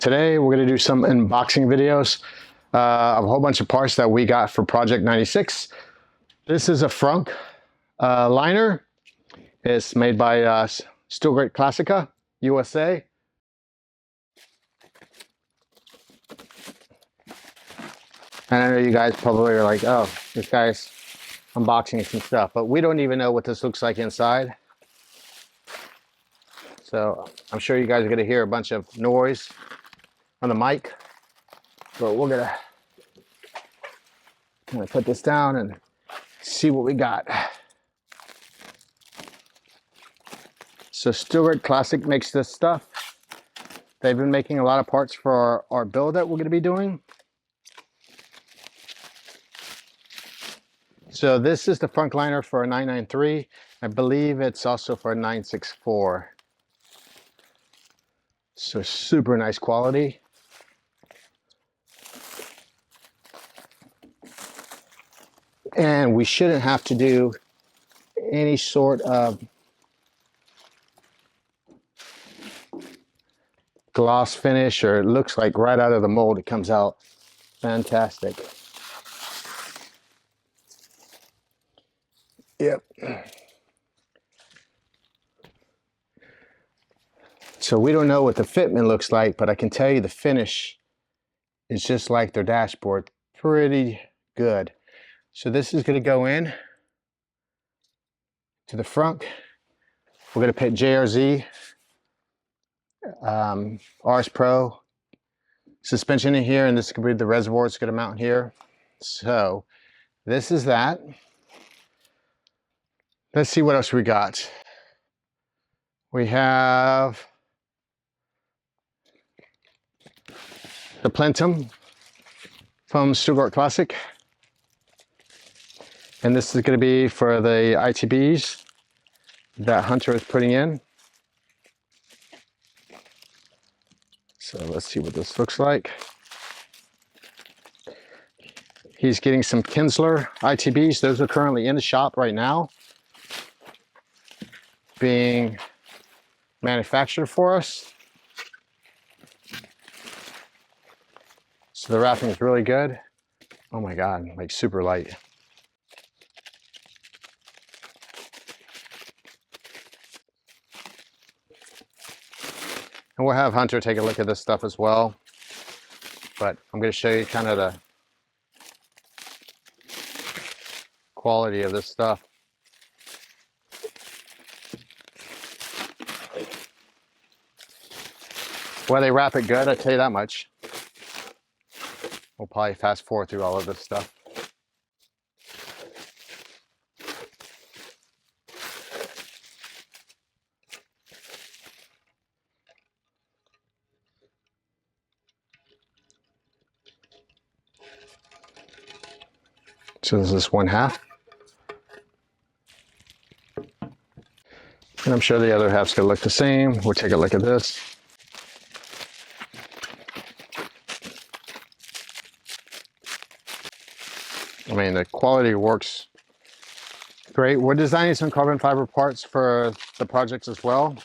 Today we're going to do some unboxing videos of a whole bunch of parts that we got for Projekt96. This is a frunk liner. It's made by Steel Great Classica, USA. And I know you guys probably are like, oh, this guy's unboxing some stuff, but we don't even know what this looks like inside. So I'm sure you guys are going to hear a bunch of noise on the mic, but we're going to put this down and see what we got. So Steel Great Classic makes this stuff. They've been making a lot of parts for our build that we're going to be doing. So this is the front liner for a 993. I believe it's also for a 964. So super nice quality. And we shouldn't have to do any sort of gloss finish, or it looks like right out of the mold it comes out fantastic. Yep. So we don't know what the fitment looks like, but I can tell you the finish is just like their dashboard. Pretty good. So this is going to go in to the front. We're going to put JRZ, RS Pro suspension in here, and this could be the reservoir. It's going to mount here. So this is that. Let's see what else we got. We have the plenum from Steel Great Classic. And this is going to be for the ITBs that Hunter is putting in. So let's see what this looks like. He's getting some Kinsler ITBs. Those are currently in the shop right now, being manufactured for us. So the wrapping is really good. Oh my God, like super light. And we'll have Hunter take a look at this stuff as well. But I'm going to show you kind of the quality of this stuff. Well, they wrap it good, I tell you that much. We'll probably fast forward through all of this stuff. So this is 1/2. And I'm sure the other half's gonna look the same. We'll take a look at this. I mean, the quality works great. We're designing some carbon fiber parts for the projects as well,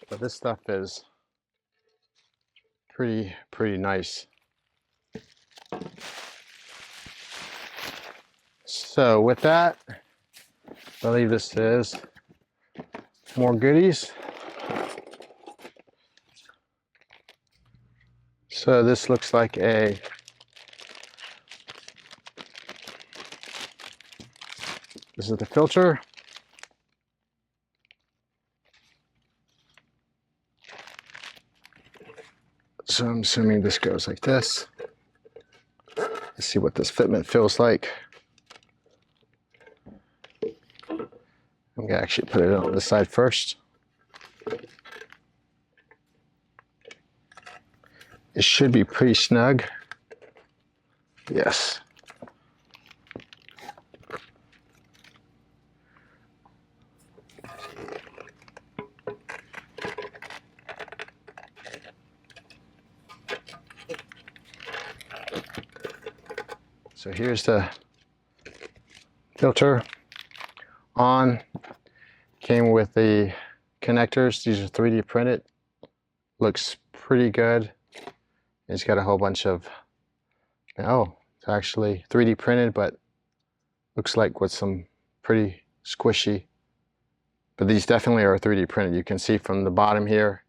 but this stuff is pretty nice. So with that, I believe this is more goodies. So this looks like this is the filter. So I'm assuming this goes like this. Let's see what this fitment feels like. I'm gonna actually put it on this side first. It should be pretty snug. Yes. So here's the filter on. Came with the connectors. These are 3D printed. Looks pretty good. It's got a whole bunch of, oh, it's actually 3D printed, but looks like with some pretty squishy. But these definitely are 3D printed. You can see from the bottom here.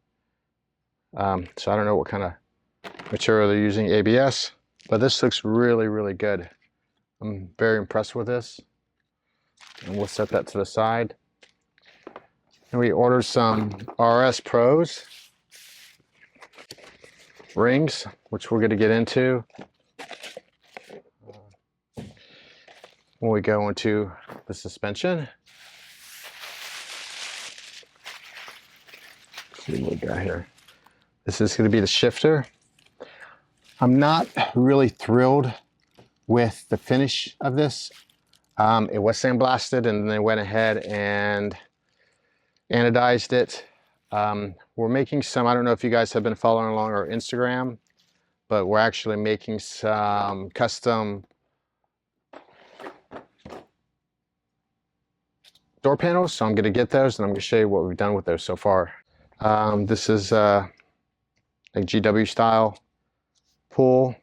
So I don't know what kind of material they're using, ABS, but this looks really, really good. I'm very impressed with this. And we'll set that to the side. And we ordered some RS Pros rings, which we're going to get into when we go into the suspension. Let's see what we got here. This is going to be the shifter. I'm not really thrilled with the finish of this. It was sandblasted, and then they went ahead and anodized it. We're making some, I don't know if you guys have been following along our Instagram, but we're actually making some custom door panels. So I'm going to get those, and I'm going to show you what we've done with those so far. This is a GW style pull.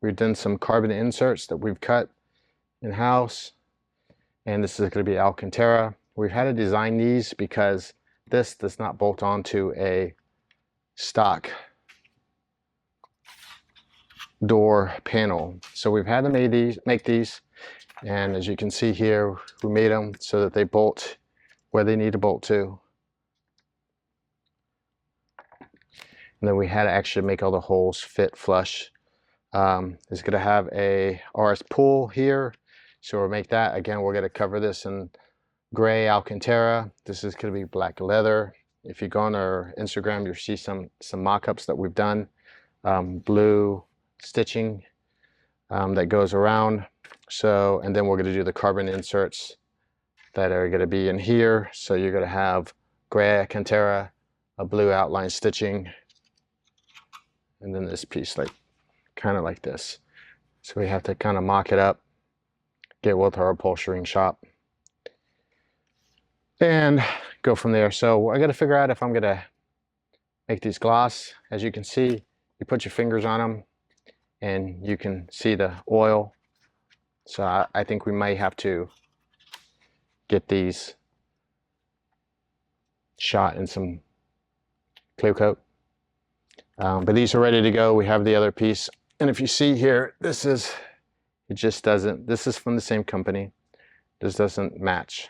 We've done some carbon inserts that we've cut in-house, and this is going to be Alcantara. We've had to design these because this does not bolt onto a stock door panel. So we've had to make these, and as you can see here, we made them so that they bolt where they need to bolt to. And then we had to actually make all the holes fit flush. It's going to have a RS pull here, so we'll make that. Again, we're going to cover this in gray Alcantara. This is going to be black leather. If you go on our Instagram, you'll see some mock-ups that we've done. Blue stitching that goes around. So, and then we're going to do the carbon inserts that are going to be in here. So you're going to have gray Alcantara, a blue outline stitching, and then this piece kind of like this. So we have to kind of mock it up, get with our upholstering shop, and go from there. So I got to figure out if I'm going to make these gloss. As you can see, you put your fingers on them and you can see the oil. So I think we might have to get these shot in some clear coat. But these are ready to go. We have the other piece. And if you see here, it just doesn't, this is from the same company. This doesn't match.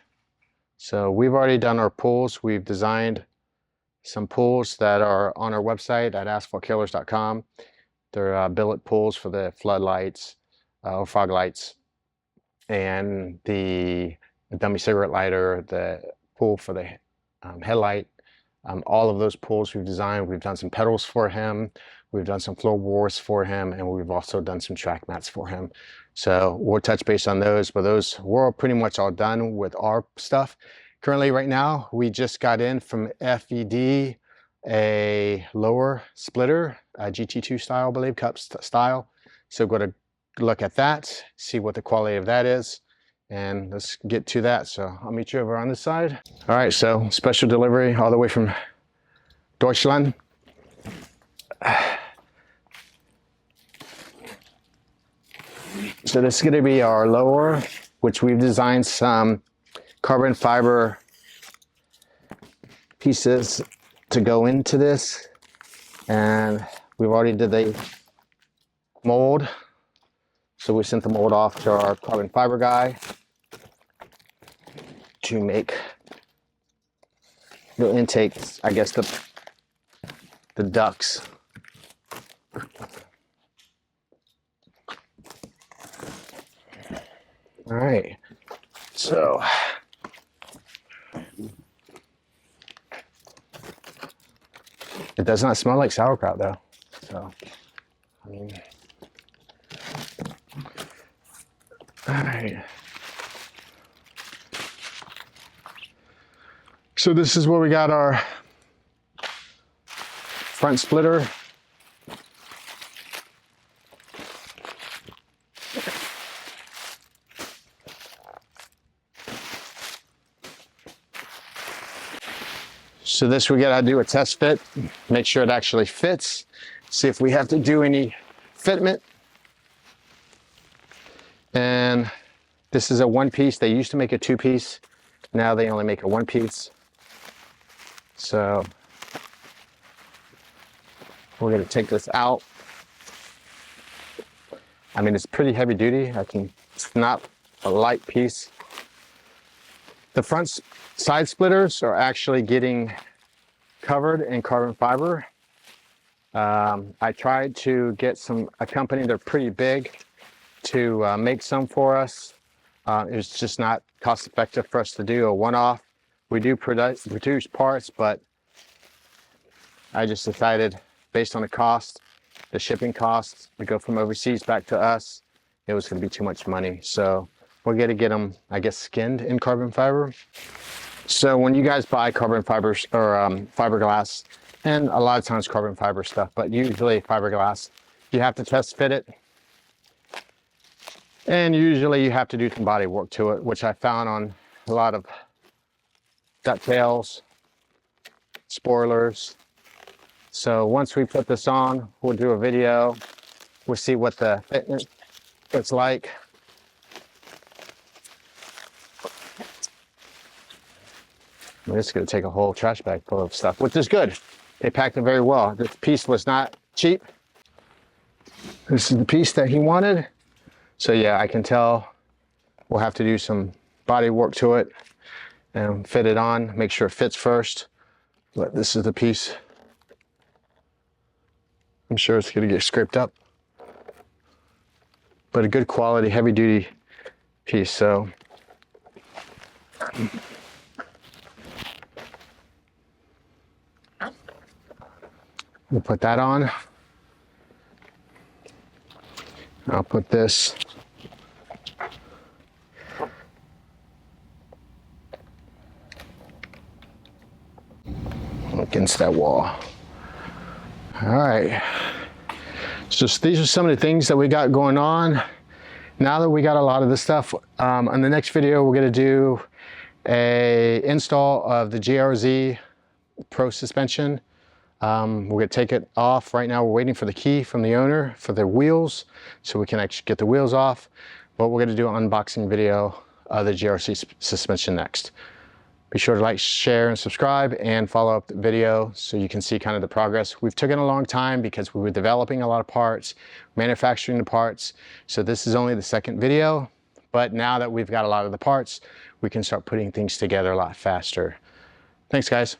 So we've already done our pulls. We've designed some pulls that are on our website at asphaltkillers.com. They're billet pulls for the floodlights or fog lights, and the dummy cigarette lighter, the pull for the headlight. All of those pulls we've designed. We've done some pedals for him. We've done some floorboards for him, and we've also done some track mats for him. So we'll touch base on those, but those we're pretty much all done with our stuff. Currently, right now, we just got in from FED a lower splitter, a GT2 style, I believe, cup style. So go to look at that, see what the quality of that is, and let's get to that. So I'll meet you over on this side. All right, so special delivery all the way from Deutschland. So this is going to be our lower, which we've designed some carbon fiber pieces to go into this, and we've already did the mold. So we sent the mold off to our carbon fiber guy to make the intakes, I guess the ducts. All right, so it does not smell like sauerkraut though. So, I mean, all right. So this is where we got our front splitter. So this we gotta do a test fit, make sure it actually fits, see if we have to do any fitment. And this is a one piece. They used to make a two piece. Now they only make a one piece. So we're going to take this out. I mean, it's pretty heavy duty. It's not a light piece. The front side splitters are actually getting covered in carbon fiber. I tried to get a company, they're pretty big, to make some for us. It's just not cost effective for us to do a one-off. We do produce parts, but I just decided, based on the cost, the shipping costs to go from overseas back to us, it was going to be too much money. So we're going to get them, I guess, skinned in carbon fiber. So when you guys buy carbon fibers or fiberglass, and a lot of times carbon fiber stuff, but usually fiberglass, you have to test fit it. And usually you have to do some body work to it, which I found on a lot of ducktails, spoilers. So once we put this on, we'll do a video. We'll see what the fitment looks like. I'm just going to take a whole trash bag full of stuff, which is good. They packed it very well. This piece was not cheap. This is the piece that he wanted. So yeah, I can tell we'll have to do some body work to it and fit it on, make sure it fits first. But this is the piece. I'm sure it's going to get scraped up. But a good quality, heavy duty piece, so. We'll put that on. I'll put this against that wall. All right. So these are some of the things that we got going on. Now that we got a lot of this stuff, on the next video, we're going to do a install of the GRZ Pro suspension. We're going to take it off. Right now we're waiting for the key from the owner for the wheels, so we can actually get the wheels off. But we're going to do an unboxing video of the GRZ suspension next. Be sure to like, share, and subscribe, and follow up the video so you can see kind of the progress. We've taken a long time because we were developing a lot of parts, manufacturing the parts. So this is only the second video, but now that we've got a lot of the parts, we can start putting things together a lot faster. Thanks, guys.